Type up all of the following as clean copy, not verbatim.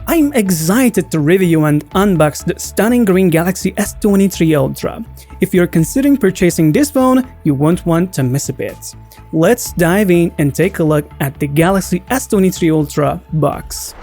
I'm excited to review and unbox the stunning green Galaxy S23 Ultra. If you're considering purchasing this phone, you won't want to miss a bit. Let's dive in and take a look at the Galaxy S23 Ultra box.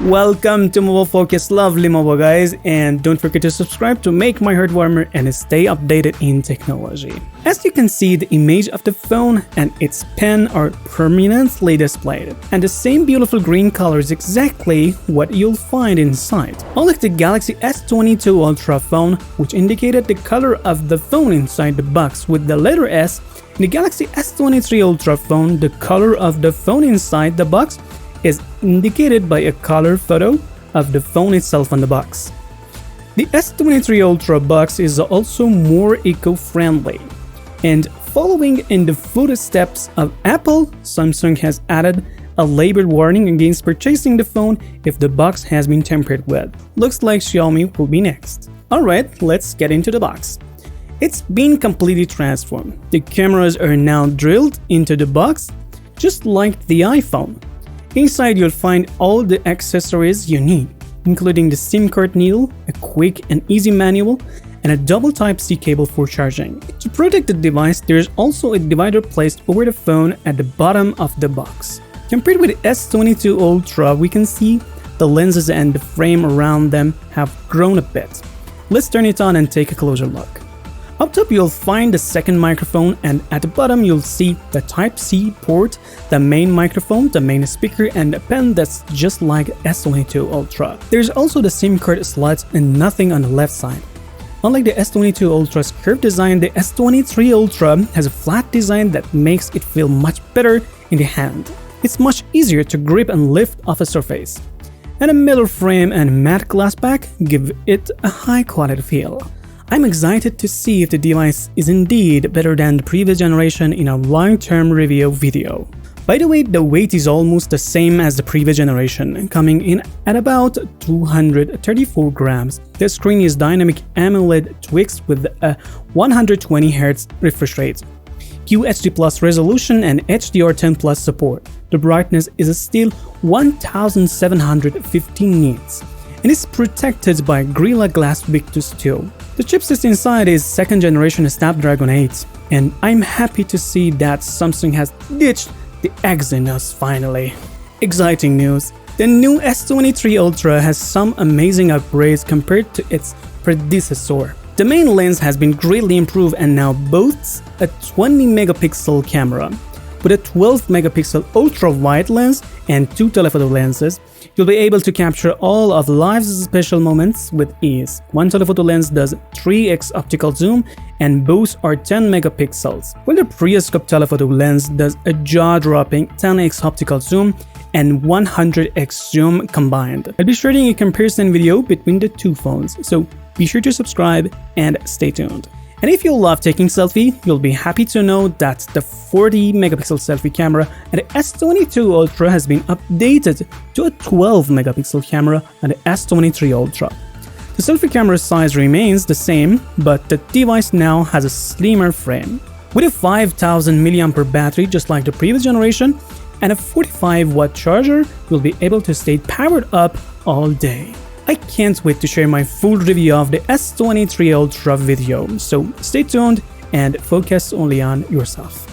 Welcome to Mobile Focus, lovely mobile guys, and don't forget to subscribe to make my heart warmer and stay updated in technology. As you can see, the image of the phone and its pen are permanently displayed, and the same beautiful green color is exactly what you'll find inside. Unlike the Galaxy S22 Ultra phone, which indicated the color of the phone inside the box with the letter S, in the Galaxy S23 Ultra phone, the color of the phone inside the box is indicated by a color photo of the phone itself on the box. The S23 Ultra box is also more eco-friendly, and following in the footsteps of Apple, Samsung has added a label warning against purchasing the phone if the box has been tampered with. Looks like Xiaomi will be next. Alright, let's get into the box. It's been completely transformed. The cameras are now drilled into the box, just like the iPhone. Inside you'll find all the accessories you need, including the SIM card needle, a quick and easy manual, and a double Type-C cable for charging. To protect the device, there's also a divider placed over the phone at the bottom of the box. Compared with the S22 Ultra, we can see the lenses and the frame around them have grown a bit. Let's turn it on and take a closer look. Up top you'll find the second microphone, and at the bottom you'll see the Type-C port, the main microphone, the main speaker, and a pen that's just like S22 Ultra. There's also the SIM card slot and nothing on the left side. Unlike the S22 Ultra's curved design, the S23 Ultra has a flat design that makes it feel much better in the hand. It's much easier to grip and lift off a surface. And a metal frame and matte glass back give it a high quality feel. I'm excited to see if the device is indeed better than the previous generation in a long-term review video. By the way, the weight is almost the same as the previous generation, coming in at about 234 grams. The screen is dynamic AMOLED Twix with a 120Hz refresh rate, QHD+ resolution, and HDR10+ support. The brightness is still 1715 nits, and is protected by Gorilla Glass Victus 2. The chipset inside is 2nd generation Snapdragon 8, and I'm happy to see that Samsung has ditched the Exynos finally. Exciting news! The new S23 Ultra has some amazing upgrades compared to its predecessor. The main lens has been greatly improved and now boasts a 20-megapixel camera. With a 12-megapixel ultra-wide lens and 2 telephoto lenses, you'll be able to capture all of life's special moments with ease. One telephoto lens does 3x optical zoom and both are 10 megapixels, while the periscope telephoto lens does a jaw-dropping 10x optical zoom and 100x zoom combined. I'll be sharing a comparison video between the two phones, so be sure to subscribe and stay tuned. And if you love taking selfie, you'll be happy to know that the 40-megapixel selfie camera at the S22 Ultra has been updated to a 12-megapixel camera on the S23 Ultra. The selfie camera size remains the same, but the device now has a slimmer frame. With a 5000 mAh battery just like the previous generation and a 45-watt charger, you'll be able to stay powered up all day. I can't wait to share my full review of the S23 Ultra video, so stay tuned and focus only on yourself.